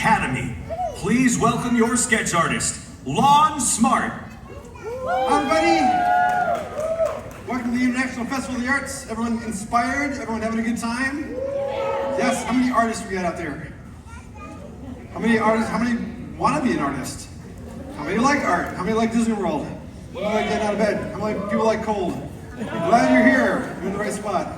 Academy. Please welcome your sketch artist, Lon Smart. Hi everybody! Welcome to the International Festival of the Arts. Everyone inspired? Everyone having a good time? Yes, how many artists we got out there? How many artists, how many want to be an artist? How many like art? How many like Disney World? How many like getting out of bed? How many people like cold? Glad you're here. You're in the right spot.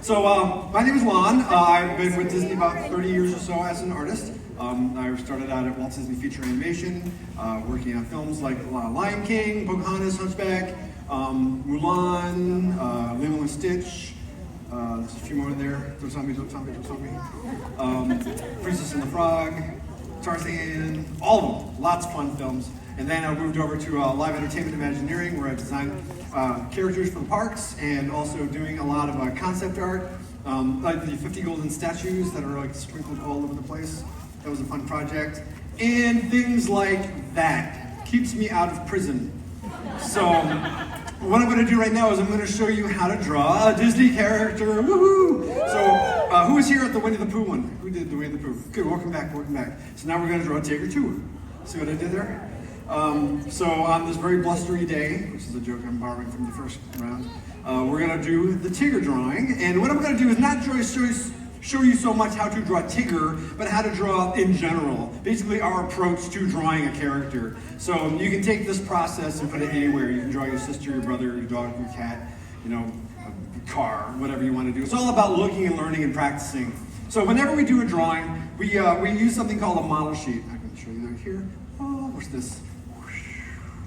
So, my name is Lon. I've been with Disney about 30 years or so as an artist. I started out at Walt Disney Feature Animation, working on films like Lion King, Pocahontas, Hunchback, Mulan, Lilo and Stitch. There's a few more in there. Don't tell me. Princess and the Frog, Tarzan, all of them. Lots of fun films. And then I moved over to live entertainment Imagineering, where I designed characters for the parks and also doing a lot of concept art, like the 50 golden statues that are like sprinkled all over the place. That was a fun project. And things like that. Keeps me out of prison. So what I'm going to do right now is I'm going to show you how to draw a Disney character. Woohoo! So who was here at the Winnie-the-Pooh one? Who did the Winnie-the-Pooh? Good, welcome back. So now we're going to draw Tigger too. See what I did there? So on this very blustery day, which is a joke I'm borrowing from the first round, we're going to do the Tigger drawing. And what I'm going to do is not show you so much how to draw Tigger, but how to draw in general. Basically our approach to drawing a character. So you can take this process and put it anywhere. You can draw your sister, your brother, your dog, your cat, you know, a car, whatever you want to do. It's all about looking and learning and practicing. So whenever we do a drawing, we use something called a model sheet. I can show you that here. Oh, what's this?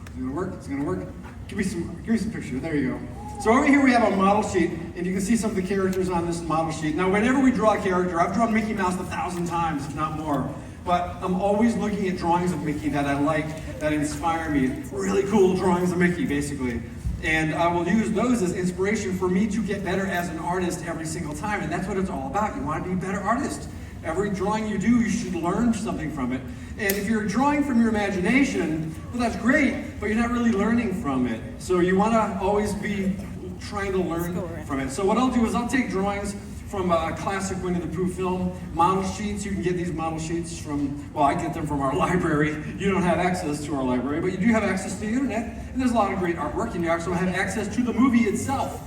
It's gonna work? It's gonna work? Give me some picture. There you go. So over here we have a model sheet, and you can see some of the characters on this model sheet. Now, whenever we draw a character, I've drawn Mickey Mouse 1,000 times, if not more. But I'm always looking at drawings of Mickey that I like, that inspire me. Really cool drawings of Mickey, basically. And I will use those as inspiration for me to get better as an artist every single time. And that's what it's all about. You want to be a better artist. Every drawing you do, you should learn something from it. And if you're drawing from your imagination, well, that's great, but you're not really learning from it. So you want to always be trying to learn from it. So what I'll do is I'll take drawings from a classic Winnie-the-Pooh film, model sheets. You can get these model sheets from, well, I get them from our library. You don't have access to our library, but you do have access to the internet, and there's a lot of great artwork, and you also have access to the movie itself.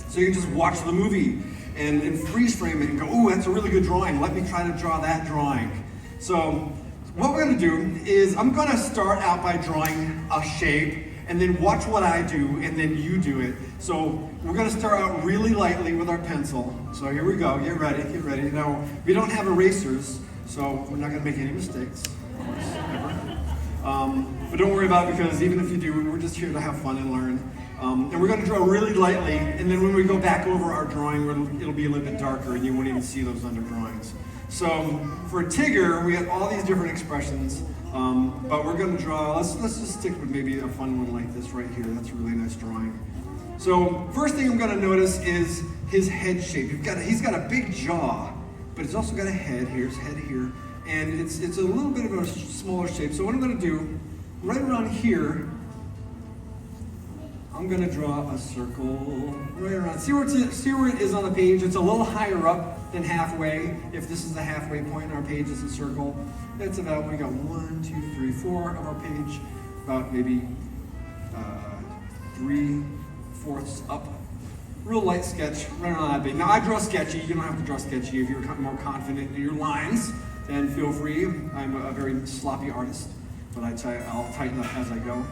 So you can just watch the movie and freeze frame it and go, oh, that's a really good drawing. Let me try to draw that drawing. So what we're gonna do is I'm gonna start out by drawing a shape and then watch what I do and then you do it. So we're gonna start out really lightly with our pencil. So here we go, get ready. Now, we don't have erasers, so we're not gonna make any mistakes, of course, ever. But don't worry about it, because even if you do, we're just here to have fun and learn. And we're going to draw really lightly, and then when we go back over our drawing, it'll be a little bit darker, and you won't even see those under drawings. So for Tigger, we have all these different expressions, but we're going to draw, let's just stick with maybe a fun one like this right here. That's a really nice drawing. So first thing I'm going to notice is his head shape. He's got a big jaw, but he's also got a head here, his head here, and it's a little bit of a smaller shape. So what I'm going to do, right around here, I'm going to draw a circle right around. See where it is on the page? It's a little higher up than halfway. If this is the halfway point in our page, it's a circle. That's about, we got 1, 2, 3, 4 of our page, about maybe 3/4 up. Real light sketch, right around that big. Now I draw sketchy. You don't have to draw sketchy. If you're more confident in your lines, then feel free. I'm a very sloppy artist, but I'll tighten up as I go.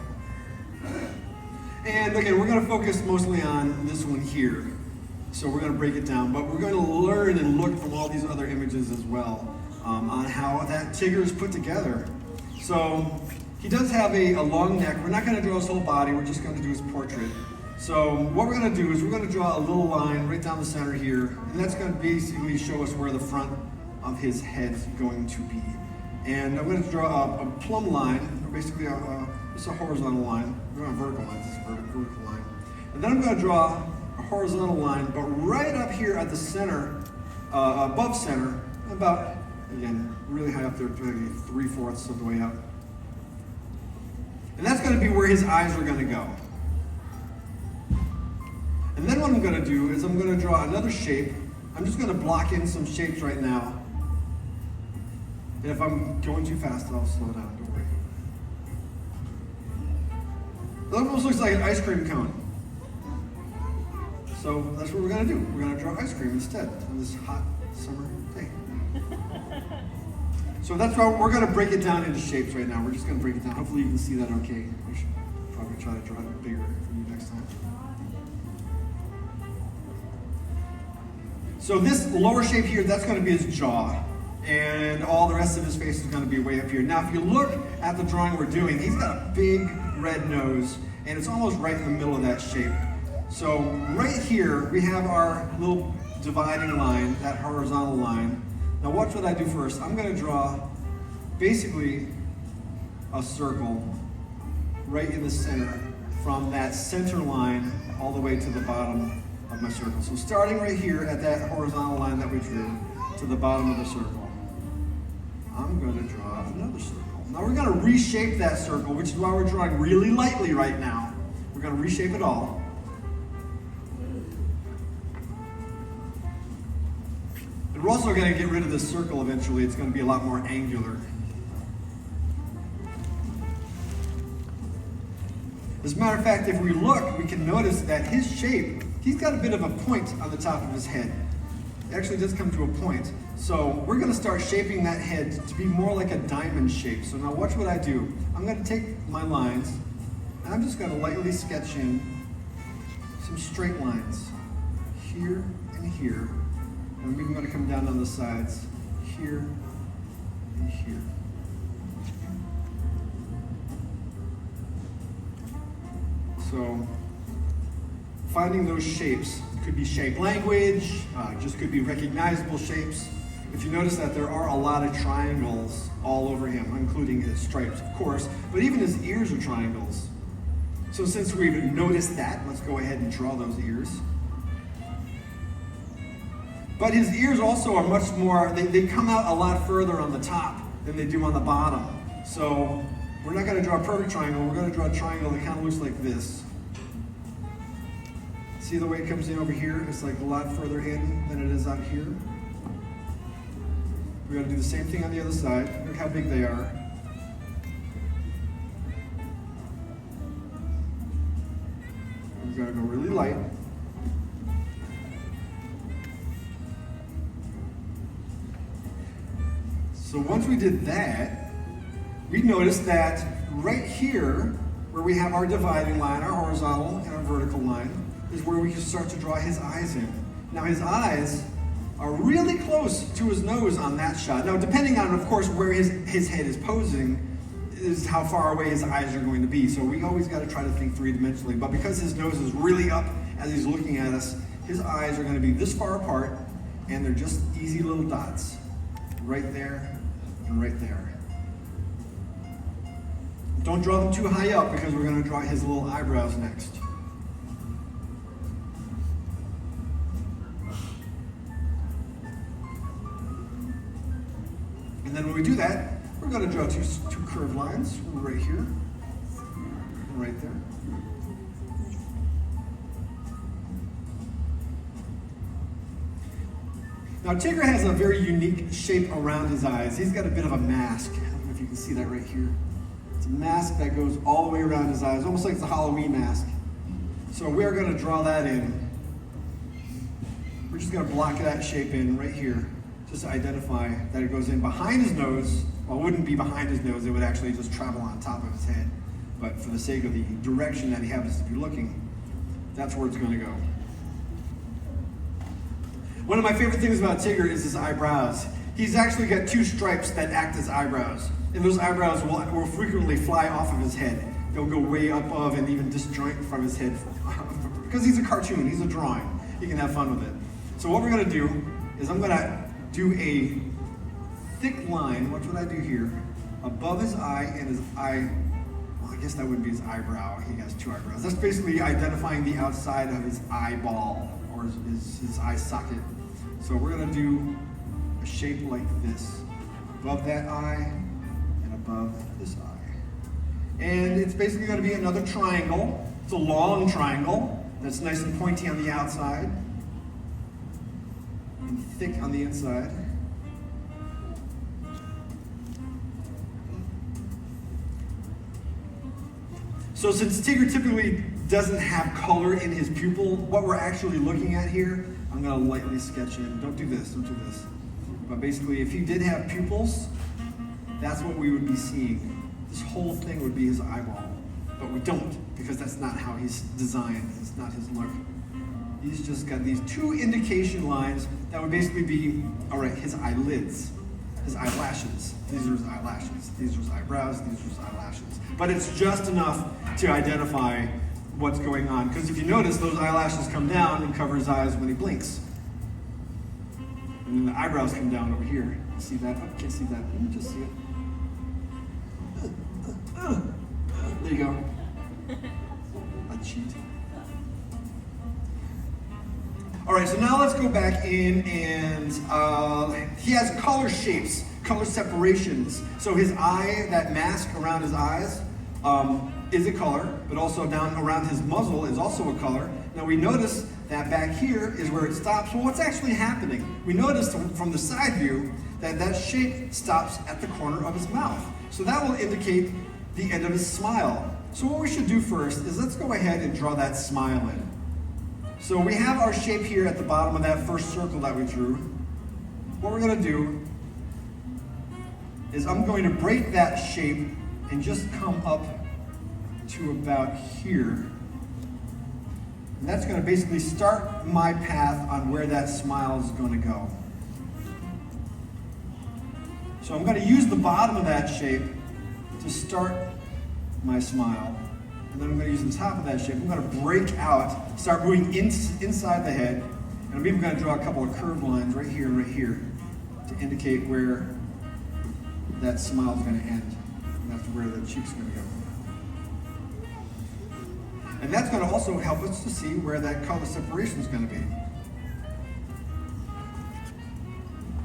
And again, we're going to focus mostly on this one here. So we're going to break it down, but we're going to learn and look from all these other images as well on how that Tigger is put together. So he does have a long neck. We're not going to draw his whole body. We're just going to do his portrait. So what we're going to do is we're going to draw a little line right down the center here, and that's going to basically show us where the front of his head is going to be. And I'm going to draw a plumb line, or basically it's a horizontal line. We're on vertical lines, it's a vertical line. And then I'm going to draw a horizontal line, but right up here at the center, above center, about, again, really high up there, maybe 3/4 of the way up. And that's going to be where his eyes are going to go. And then what I'm going to do is I'm going to draw another shape. I'm just going to block in some shapes right now. And if I'm going too fast, I'll slow down, don't worry. It almost looks like an ice cream cone. So that's what we're gonna do. We're gonna draw ice cream instead on this hot summer day. So that's why we're gonna break it down into shapes right now. We're just gonna break it down. Hopefully you can see that okay. I should probably try to draw it bigger for you next time. So this lower shape here, that's gonna be his jaw. And all the rest of his face is gonna be way up here. Now if you look at the drawing we're doing, he's got a big red nose, and it's almost right in the middle of that shape. So right here, we have our little dividing line, that horizontal line. Now watch what I do first. I'm gonna draw basically a circle right in the center from that center line all the way to the bottom of my circle. So starting right here at that horizontal line that we drew to the bottom of the circle, I'm gonna draw another circle. Now we're gonna reshape that circle, which is why we're drawing really lightly right now. We're gonna reshape it all. And we're also gonna get rid of this circle eventually. It's gonna be a lot more angular. As a matter of fact, if we look, we can notice that his shape, he's got a bit of a point on the top of his head. It actually does come to a point. So we're gonna start shaping that head to be more like a diamond shape. So now watch what I do. I'm gonna take my lines, and I'm just gonna lightly sketch in some straight lines here and here. And we're gonna come down on the sides here and here. So finding those shapes, could be shape language, just could be recognizable shapes. If you notice that there are a lot of triangles all over him, including his stripes, of course, but even his ears are triangles. So since we've noticed that, let's go ahead and draw those ears. But his ears also are much more, they come out a lot further on the top than they do on the bottom. So we're not gonna draw a perfect triangle, we're gonna draw a triangle that kind of looks like this. See the way it comes in over here? It's like a lot further in than it is out here. We're gonna do the same thing on the other side. Look how big they are. We're gonna go really light. So once we did that, we noticed that right here, where we have our dividing line, our horizontal and our vertical line, is where we can start to draw his eyes in. Now his eyes are really close to his nose on that shot. Now depending on, of course, where his head is posing, is how far away his eyes are going to be. So we always got to try to think three-dimensionally. But because his nose is really up as he's looking at us, his eyes are going to be this far apart, and they're just easy little dots. Right there and right there. Don't draw them too high up because we're going to draw his little eyebrows next. And then when we do that, we're going to draw two curved lines right here and right there. Now Tigger has a very unique shape around his eyes. He's got a bit of a mask. I don't know if you can see that right here. It's a mask that goes all the way around his eyes, almost like it's a Halloween mask. So we're going to draw that in. We're just going to block that shape in right here, just to identify that it goes in behind his nose. Well, it wouldn't be behind his nose, it would actually just travel on top of his head. But for the sake of the direction that he happens to be looking, that's where it's going to go. One of my favorite things about Tigger is his eyebrows. He's actually got two stripes that act as eyebrows. And those eyebrows will frequently fly off of his head. They'll go way above and even disjoint from his head. Because he's a cartoon, he's a drawing. You can have fun with it. So what we're going to do is I'm going to do a thick line, watch what I do here, above his eye and his eye, well I guess that wouldn't be his eyebrow, he has two eyebrows. That's basically identifying the outside of his eyeball, or his eye socket. So we're gonna do a shape like this, above that eye and above this eye. And it's basically gonna be another triangle. It's a long triangle that's nice and pointy on the outside and thick on the inside. So since Tigger typically doesn't have color in his pupil, what we're actually looking at here, I'm gonna lightly sketch in. Don't do this, don't do this. But basically, if he did have pupils, that's what we would be seeing. This whole thing would be his eyeball. But we don't, because that's not how he's designed. It's not his look. He's just got these two indication lines that would basically be, all right, his eyelids, his eyelashes. These are his eyelashes. These are his eyebrows. These are his eyelashes. But it's just enough to identify what's going on. Because if you notice, those eyelashes come down and cover his eyes when he blinks. And then the eyebrows come down over here. See that? Oh, can't see that. Let me just see it. There you go. A cheat. All right, so now let's go back in and he has color shapes, color separations. So his eye, that mask around his eyes, is a color, but also down around his muzzle is also a color. Now we notice that back here is where it stops. Well, what's actually happening? We notice from the side view that that shape stops at the corner of his mouth. So that will indicate the end of his smile. So what we should do first is let's go ahead and draw that smile in. So we have our shape here at the bottom of that first circle that we drew. What we're going to do is I'm going to break that shape and just come up to about here. And that's going to basically start my path on where that smile is going to go. So I'm going to use the bottom of that shape to start my smile. And then I'm going to use the top of that shape. I'm going to break out, start moving inside the head. And I'm even going to draw a couple of curved lines right here and right here to indicate where that smile is going to end. And that's where the cheek's going to go. And that's going to also help us to see where that color separation is going to be.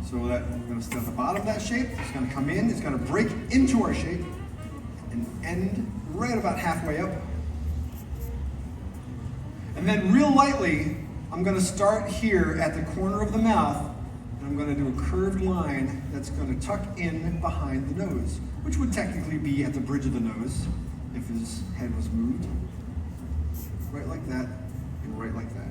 So that we're going to start at the bottom of that shape. It's going to come in. It's going to break into our shape and end right about halfway up. And then real lightly, I'm going to start here at the corner of the mouth, and I'm going to do a curved line that's going to tuck in behind the nose, which would technically be at the bridge of the nose if his head was moved. Right like that, and right like that.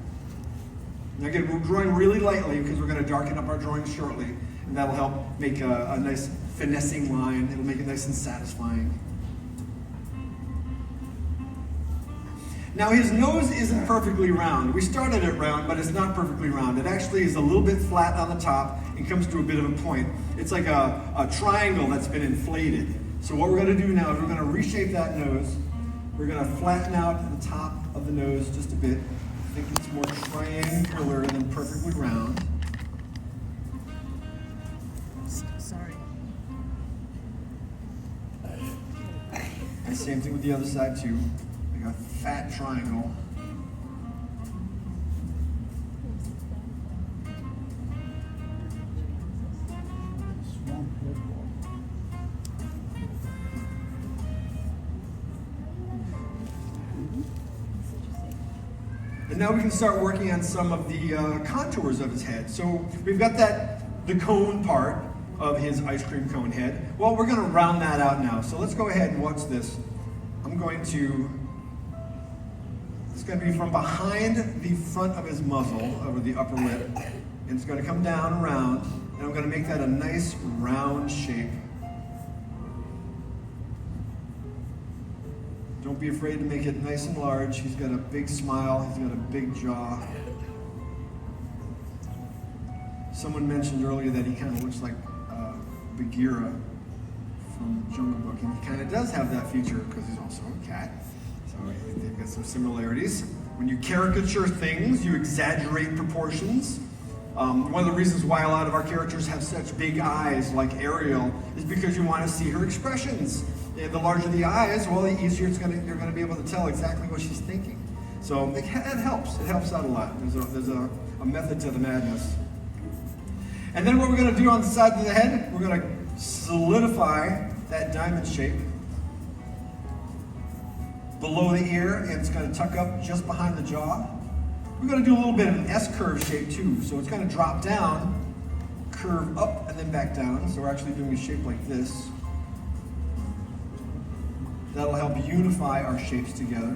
Now again, we're drawing really lightly because we're going to darken up our drawing shortly, and that'll help make a nice finessing line. It'll make it nice and satisfying. Now his nose isn't perfectly round. We started it round, but it's not perfectly round. It actually is a little bit flat on the top and comes to a bit of a point. It's like a triangle that's been inflated. So what we're going to do now is we're going to reshape that nose. We're going to flatten out the top of the nose just a bit. I think it's more triangular than perfectly round. Sorry. And same thing with the other side too. Like a fat triangle. And now we can start working on some of the contours of his head. So we've got the cone part of his ice cream cone head. Well, we're going to round that out now. So let's go ahead and watch this. It's going to be from behind the front of his muzzle, over the upper lip. And it's going to come down around. And I'm going to make that a nice round shape. Don't be afraid to make it nice and large. He's got a big smile. He's got a big jaw. Someone mentioned earlier that he kind of looks like Bagheera from Jungle Book, and he kind of does have that feature because he's also a cat. So they've got some similarities. When you caricature things, you exaggerate proportions. One of the reasons why a lot of our characters have such big eyes, like Ariel, is because you want to see her expressions. The larger the eyes, well, the easier you're going to be able to tell exactly what she's thinking. So it helps. It helps out a lot. There's a method to the madness. And then what we're going to do on the side of the head, we're going to solidify that diamond shape below the ear, and it's going to tuck up just behind the jaw. We're going to do a little bit of an S-curve shape too. So it's going to drop down, curve up, and then back down. So we're actually doing a shape like this. That'll help unify our shapes together.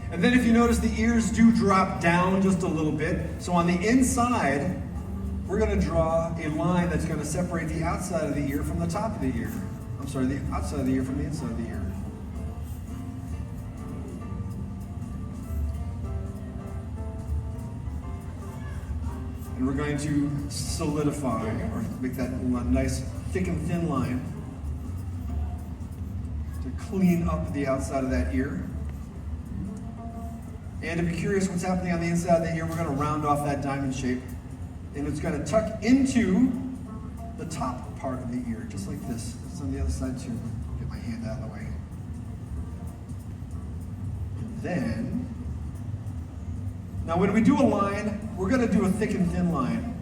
And then if you notice, the ears do drop down just a little bit. So on the inside, we're going to draw a line that's going to separate the outside of the ear from the top of the ear. I'm sorry, the outside of the ear from the inside of the ear. And we're going to solidify, or make that nice thick and thin line to clean up the outside of that ear. And if you're curious what's happening on the inside of the ear, we're going to round off that diamond shape. And it's going to tuck into the top part of the ear, just like this. It's on the other side too. Get my hand out of the way. And then, now when we do a line, we're going to do a thick and thin line.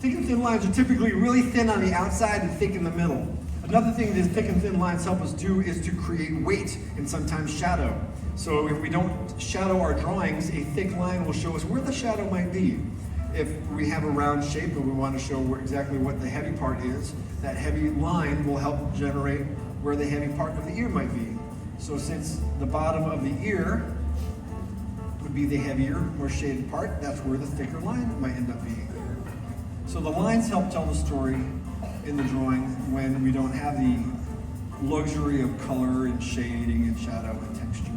Thick and thin lines are typically really thin on the outside and thick in the middle. Another thing these thick and thin lines help us do is to create weight and sometimes shadow. So if we don't shadow our drawings, a thick line will show us where the shadow might be. If we have a round shape and we want to show exactly what the heavy part is, that heavy line will help generate where the heavy part of the ear might be. So since the bottom of the ear would be the heavier, more shaded part, that's where the thicker line might end up being. So the lines help tell the story in the drawing when we don't have the luxury of color and shading and shadow and texture.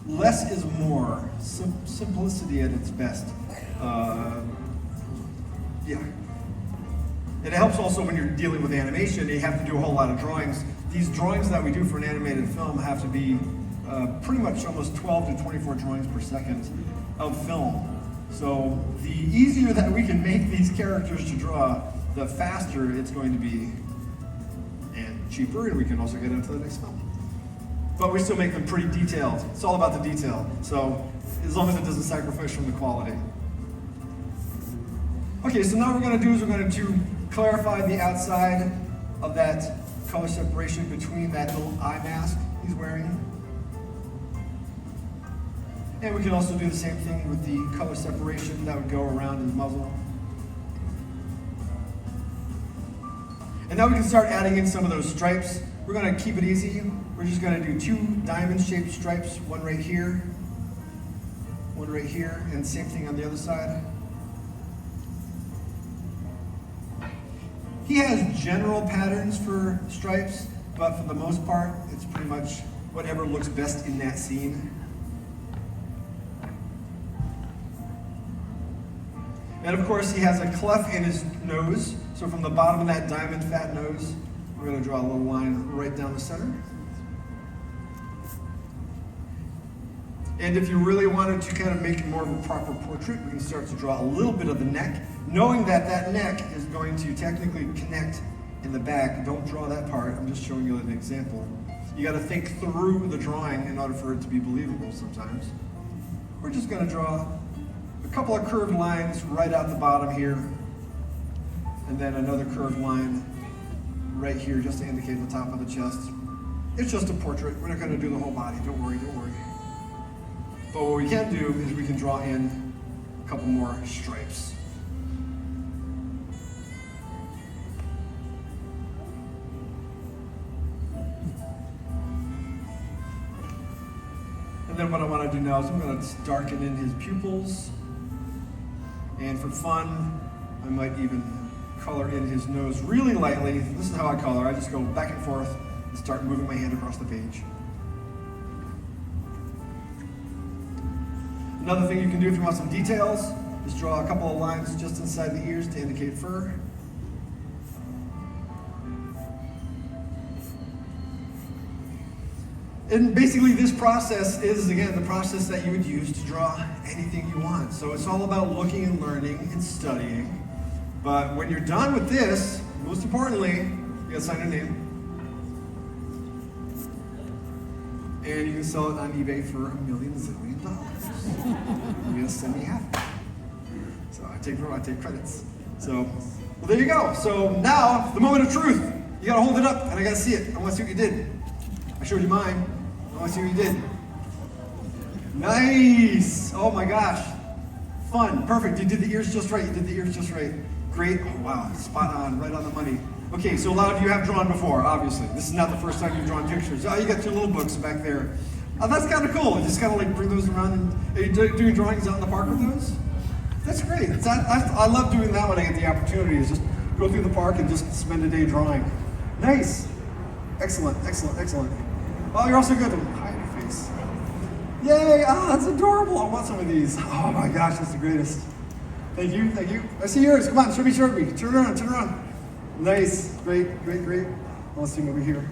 Less is more. Simplicity at its best. Yeah. And it helps also when you're dealing with animation. You have to do a whole lot of drawings. These drawings that we do for an animated film have to be pretty much almost 12 to 24 drawings per second of film. So the easier that we can make these characters to draw, the faster it's going to be, and cheaper, and we can also get into the next film. But we still make them pretty detailed. It's all about the detail. So as long as it doesn't sacrifice from the quality. Okay, so now what we're going to do is we're going to clarify the outside of that color separation between that little eye mask he's wearing. And we can also do the same thing with the color separation that would go around his muzzle. And now we can start adding in some of those stripes. We're going to keep it easy. We're just going to do 2 diamond-shaped stripes, one right here, and same thing on the other side. He has general patterns for stripes, but for the most part, it's pretty much whatever looks best in that scene. And of course, he has a cleft in his nose, so from the bottom of that diamond fat nose, we're going to draw a little line right down the center. And if you really wanted to kind of make more of a proper portrait, we can start to draw a little bit of the neck, knowing that that neck is going to technically connect in the back. Don't draw that part. I'm just showing you an example. You got to think through the drawing in order for it to be believable sometimes. We're just going to draw a couple of curved lines right out the bottom here, and then another curved line right here just to indicate the top of the chest. It's just a portrait. We're not going to do the whole body. Don't worry, don't worry. But what we can do is we can draw in a couple more stripes. And then what I want to do now is I'm going to darken in his pupils. And for fun, I might even color in his nose really lightly. This is how I color. I just go back and forth and start moving my hand across the page. Another thing you can do if you want some details is draw a couple of lines just inside the ears to indicate fur. And basically this process is, again, the process that you would use to draw anything you want. So it's all about looking and learning and studying. But when you're done with this, most importantly, you gotta sign your name. And you can sell it on eBay for $1 million zillion. You're gonna send me half. So I take credits. So, well, there you go. So now, the moment of truth. You gotta hold it up, and I gotta see it. I wanna see what you did. I showed you mine. I wanna see what you did. Nice! Oh my gosh. Fun, perfect. You did the ears just right. You did the ears just right. Great. Oh wow, spot on, right on the money. Okay, so a lot of you have drawn before, obviously. This is not the first time you've drawn pictures. Oh, you got your little books back there. Oh, that's kind of cool. You just kind of like bring those around and are you doing drawings out in the park with those? That's great. I love doing that when I get the opportunity, is just go through the park and just spend a day drawing. Nice. Excellent, excellent, excellent. Oh, you're also good. Hide your face. Yay! Ah, that's adorable. I want some of these. Oh my gosh, that's the greatest. Thank you, thank you. I see yours. Come on, show me. Turn around, turn around. Nice, great, great, great. Let's see over here.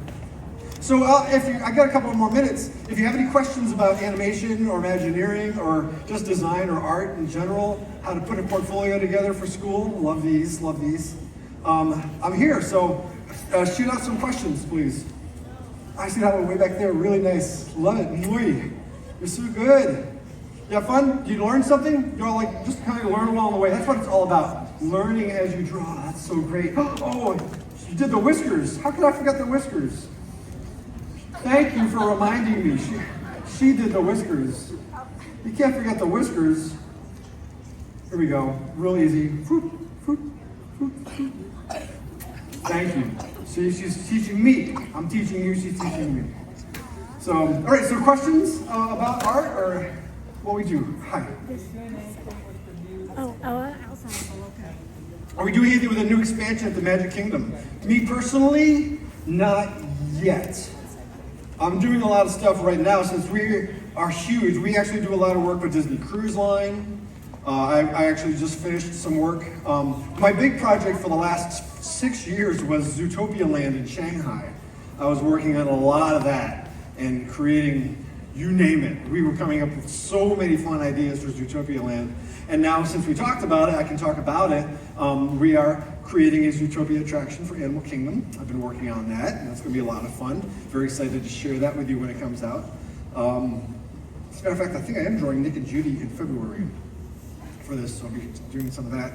So I got a couple more minutes. If you have any questions about animation or Imagineering or just design or art in general, how to put a portfolio together for school, love these, love these. I'm here, so shoot out some questions, please. I see that one way back there, really nice. Love it, Louis. You're so good. You have fun? Do you learn something? You're all like, just kind of learn along the way. That's what it's all about. Learning as you draw. That's so great. Oh, you did the whiskers. How could I forget the whiskers? Thank you for reminding me. She did the whiskers. You can't forget the whiskers. Here we go. Real easy. Thank you. See, she's teaching me. I'm teaching you, she's teaching me. So, all right, so questions about art or what we do? Hi. Outside. Okay. Are we doing anything with a new expansion at the Magic Kingdom? Me personally, not yet. I'm doing a lot of stuff right now since we are huge. We actually do a lot of work with Disney Cruise Line. I actually just finished some work. My big project for the last 6 years was Zootopia Land in Shanghai. I was working on a lot of that and creating, you name it. We were coming up with so many fun ideas for Zootopia Land. And now, since we talked about it, I can talk about it. We are creating a Zootopia attraction for Animal Kingdom. I've been working on that, and that's going to be a lot of fun. Very excited to share that with you when it comes out. As a matter of fact, I think I am drawing Nick and Judy in February for this, so I'll be doing some of that.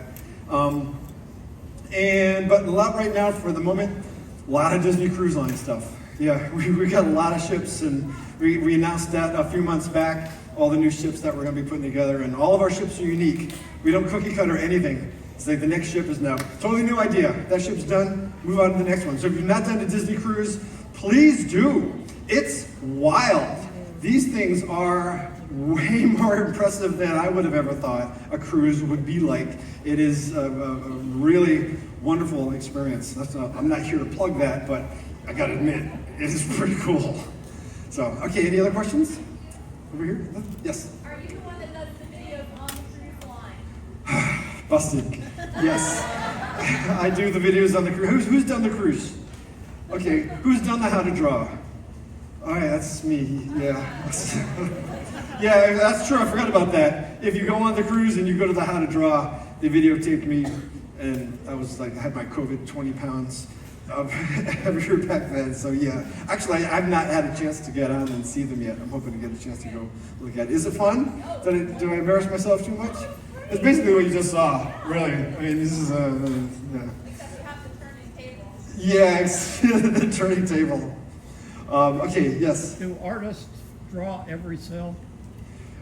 But a lot right now, for the moment, a lot of Disney Cruise Line stuff. Yeah, we got a lot of ships, and we announced that a few months back, all the new ships that we're going to be putting together, and all of our ships are unique. We don't cookie cutter anything. It's like the next ship is now totally new idea. That ship's done, move on to the next one. So if you've not done a Disney cruise, please do. It's wild. These things are way more impressive than I would have ever thought a cruise would be like. It is a really wonderful experience. I'm not here to plug that, but I gotta admit, it is pretty cool. So, okay, any other questions? Over here? Yes? Are you the one that does the videos on the cruise line? Busted. Yes. I do the videos on the cruise. Who's done the cruise? Okay, who's done the how to draw? All right, that's me, yeah. Yeah, that's true, I forgot about that. If you go on the cruise and you go to the how to draw, they videotaped me, and I was like, I had my COVID 20 pounds of every year back then, so yeah. Actually, I've not had a chance to get on and see them yet. I'm hoping to get a chance to go look at it. Is it fun? Do I embarrass myself too much? It's basically what you just saw, really. I mean, this is Except you have the turning table. yeah, it's the turning table. Okay, yes. Do artists draw every cell?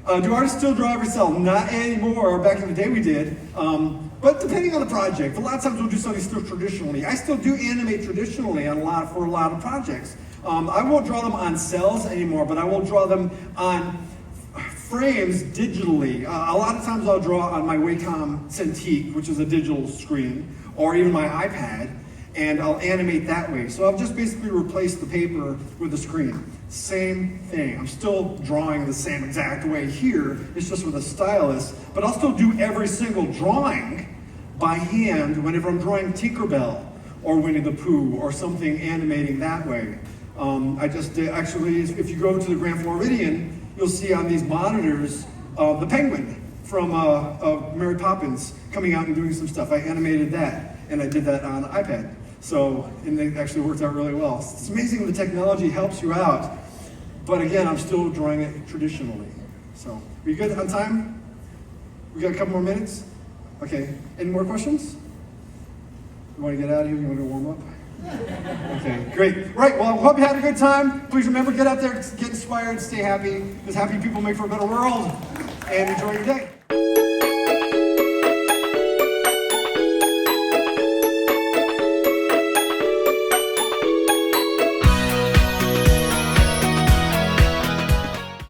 Do artists still draw every cell? Not anymore. Back in the day we did. But depending on the project, a lot of times we'll do something still traditionally. I still do animate traditionally for a lot of projects. I won't draw them on cells anymore, but I will draw them on frames digitally. A lot of times I'll draw on my Wacom Cintiq, which is a digital screen, or even my iPad, and I'll animate that way. So I've just basically replaced the paper with the screen. Same thing. I'm still drawing the same exact way here. It's just with a stylus, but I'll still do every single drawing by hand whenever I'm drawing Tinkerbell or Winnie-the-Pooh or something animating that way. I just actually, if you go to the Grand Floridian, you'll see on these monitors the penguin from Mary Poppins coming out and doing some stuff. I animated that, and I did that on iPad. So, and it actually worked out really well. It's amazing when the technology helps you out, but again, I'm still drawing it traditionally. So, are you good on time? We got a couple more minutes? Okay, any more questions? You want to get out of here? You want to warm up? Okay, great. Right, well, hope you had a good time. Please remember, get out there, get inspired, stay happy, because happy people make for a better world, and enjoy your day.